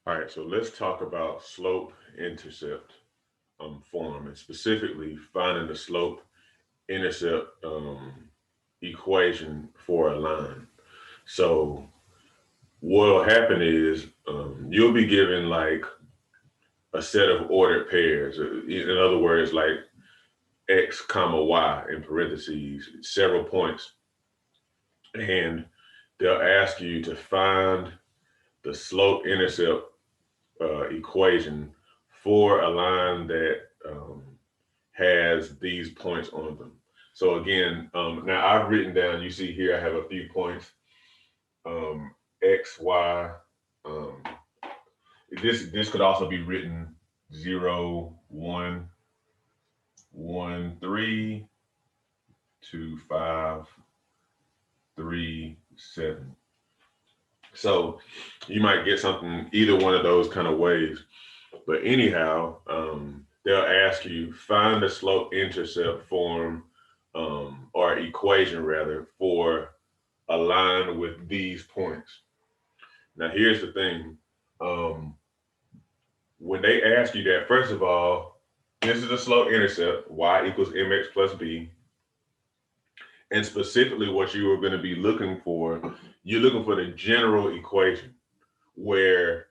All right, so let's talk about slope-intercept form, and specifically finding the slope-intercept equation for a line. So what will happen is you'll be given like a set of ordered pairs. In other words, like x comma y in parentheses, several points, and they'll ask you to find the slope-intercept equation for a line that has these points on them. So again, now I've written down, you see here, I have a few points, X, Y. Um, this could also be written 0, 1, 1, 3, 2, 5, 3, 7. So you might get something either one of those kind of ways. But anyhow, they'll ask you find the slope intercept form or equation rather for a line with these points. Now, here's the thing. Um, when they ask you that, first of all, this is a slope intercept, y equals mx plus b. And specifically, what you are going to be looking for, you're looking for the general equation where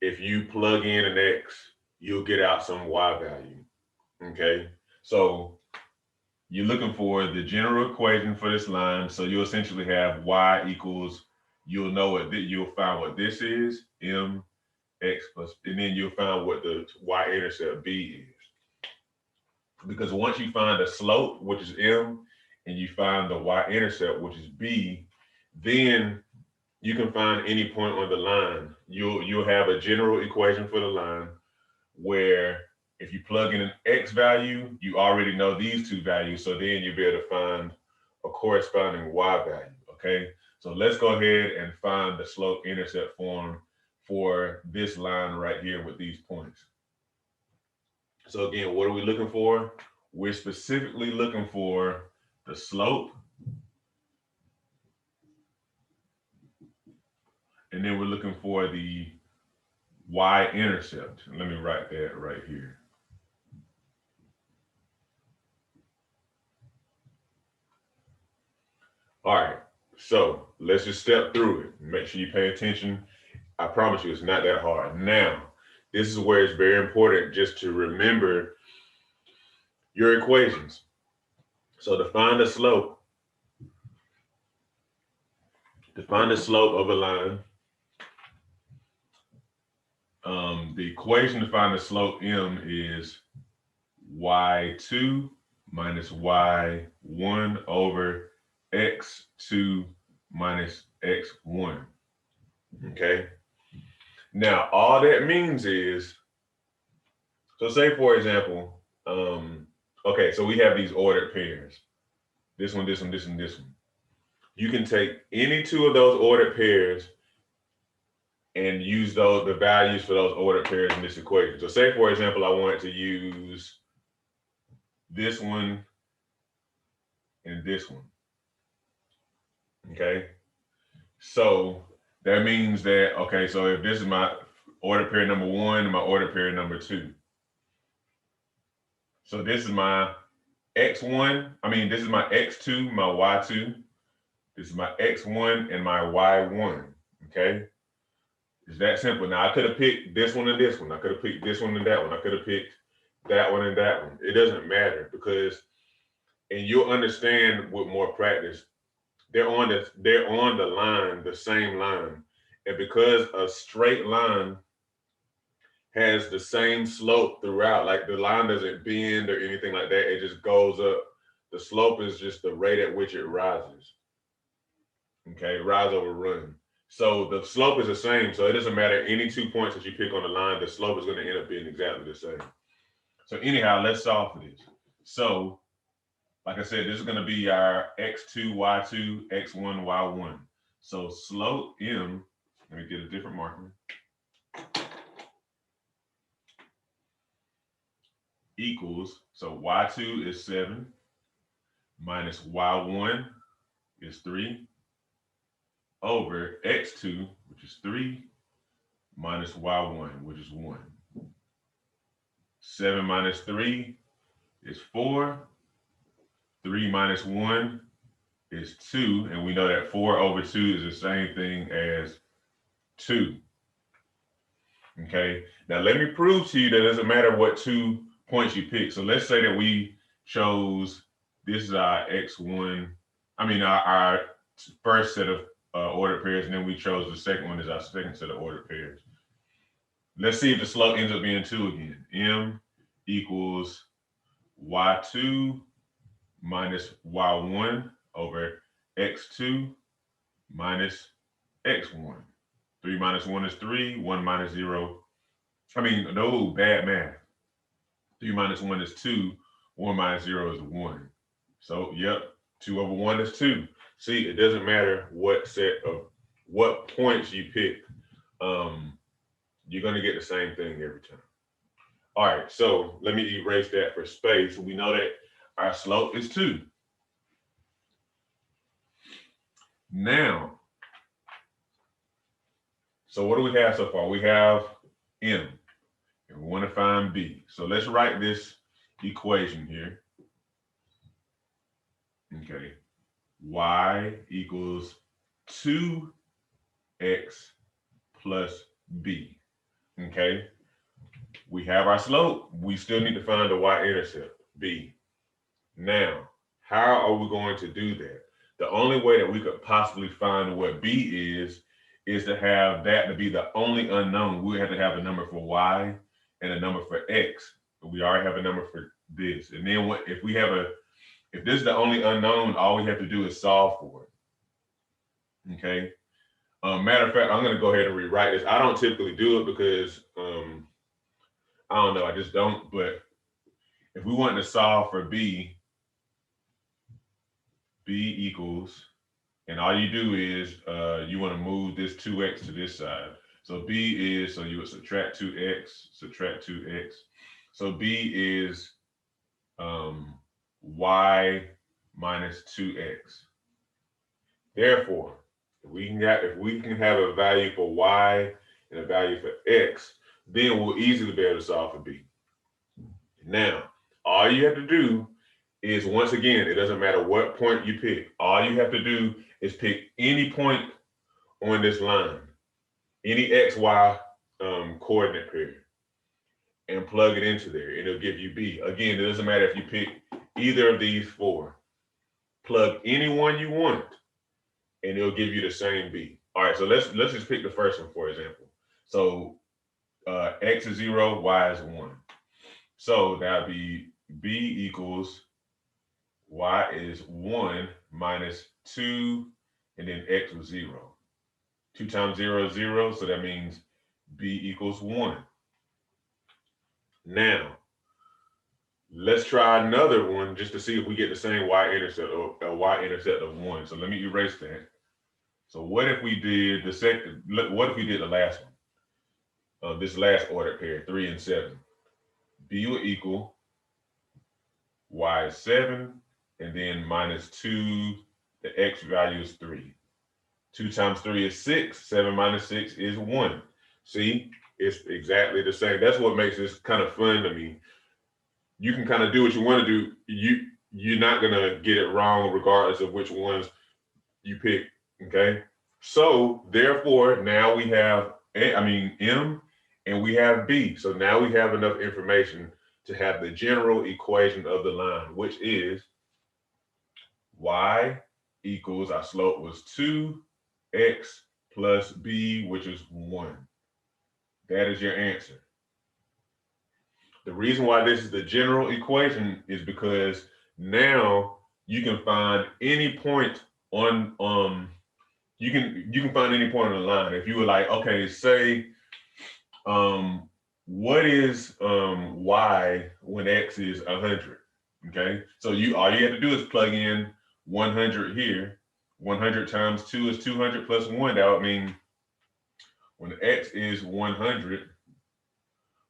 if you plug in an x, you'll get out some y value. Okay. So you're looking for the general equation for this line. So you'll essentially have y equals, you'll know what, you'll find what this is, m x plus, and then you'll find what the y-intercept b is. Because once you find the slope, which is m, and you find the y-intercept, which is b, then you can find any point on the line. You'll have a general equation for the line where if you plug in an x value, you already know these two values. So then you'll be able to find a corresponding y value. Okay. So let's go ahead and find the slope intercept form for this line right here with these points. So again, what are we looking for? We're specifically looking for the slope, and then we're looking for the y-intercept. Let me write that right here. All right, so let's just step through it. Make sure you pay attention. I promise you, it's not that hard. Now, this is where it's very important just to remember your equations. So to find the slope of a line, the equation to find the slope m is y2 minus y1 over x2 minus x1. Okay. Now, all that means is, so say for example, okay, so we have these ordered pairs. This one, this one, this one, this one. You can take any two of those ordered pairs and use the values for those ordered pairs in this equation. So say for example, I wanted to use this one and this one. Okay. So that means that, okay, so if this is my order pair number one and my order pair number two. So this is my x1, this is my x2, my y2. This is my x1 and my y1, okay? It's that simple. Now, I could have picked this one and this one. I could have picked this one and that one. I could have picked that one and that one. It doesn't matter because, and you'll understand with more practice, they're on the line, the same line. And because a straight line has the same slope throughout, like the line doesn't bend or anything like that, it just goes up. The slope is just the rate at which it rises. Okay, rise over run. So the slope is the same. So it doesn't matter any 2 points that you pick on the line, the slope is going to end up being exactly the same. So anyhow, let's solve for this. So like I said, this is going to be our x2, y2, x1, y1. So slope m, let me get a different marker, equals, so y2 is 7 minus y1 is 3 over x2, which is 3, minus y1, which is 1. 7 minus 3 is 4. 3 minus 1 is 2. And we know that 4 over 2 is the same thing as 2. Okay, now let me prove to you that it doesn't matter what 2 points you pick. So let's say that we chose, this is our x1, our first set of ordered pairs, and then we chose the second one as our second set of ordered pairs. Let's see if the slope ends up being 2 again. M equals y2 minus y1 over x2 minus x1. 3 minus 1 is 3, 1 minus 0. No, bad math. 3 minus 1 is 2, 1 minus 0 is 1. So, yep, 2 over 1 is 2. See, it doesn't matter what points you pick. You're going to get the same thing every time. All right, so let me erase that for space. We know that our slope is 2. Now, so what do we have so far? We have M, and we want to find B. So let's write this equation here. Okay, y equals 2x plus b. Okay, we have our slope. We still need to find the y-intercept, b. Now, how are we going to do that? The only way that we could possibly find what b is to have that to be the only unknown. We have to have a number for y and a number for x. We already have a number for this. And then if this is the only unknown, all we have to do is solve for it. Okay. Matter of fact, I'm going to go ahead and rewrite this. I don't typically do it because I don't know, I just don't. But if we want to solve for b equals, and all you do is you want to move this 2x to this side. So b is, so you would subtract 2x. So b is y minus 2x. Therefore, if we can have a value for y and a value for x, then we'll easily be able to solve for b. Now, all you have to do is, once again, it doesn't matter what point you pick. All you have to do is pick any point on this line, any xy coordinate pair, and plug it into there, and it'll give you b. Again, it doesn't matter if you pick either of these 4. Plug any one you want, and it'll give you the same b. All right, so let's just pick the first one, for example. So x is 0, y is 1. So that'll be b equals y is 1 minus 2, and then x was 0. 2 times 0 is 0, so that means b equals 1. Now, let's try another one just to see if we get the same y-intercept or a y-intercept of 1. So let me erase that. So what if we did the last one? This last ordered pair, 3 and 7. B will equal y is 7, and then minus 2, the x value is 3. 2 times 3 is 6, 7 minus 6 is 1. See, it's exactly the same. That's what makes this kind of fun to me. You can kind of do what you want to do. You're not gonna get it wrong regardless of which ones you pick, okay? So therefore, now we have M and we have B. So now we have enough information to have the general equation of the line, which is y equals, our slope was 2x plus b, which is 1. That is your answer. The reason why this is the general equation is because now you can find any point on you can find any point on the line. If you were like, okay, say what is y when x is 100? Okay, so all you have to do is plug in 100 here. 100 times 2 is 200 plus 1. That would mean when x is 100,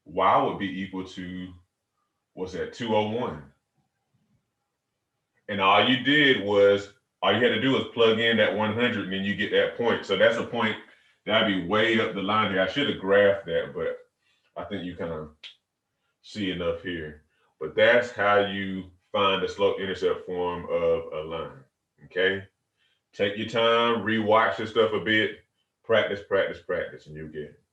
y would be equal to, what's that, 201. And all you had to do was plug in that 100, and then you get that point. So that's a point That'd be way up the line here. I should have graphed that, but I think you kind of see enough here. But that's how you find the slope-intercept form of a line, okay? Take your time, rewatch this stuff a bit, practice, practice, practice, and you'll get it.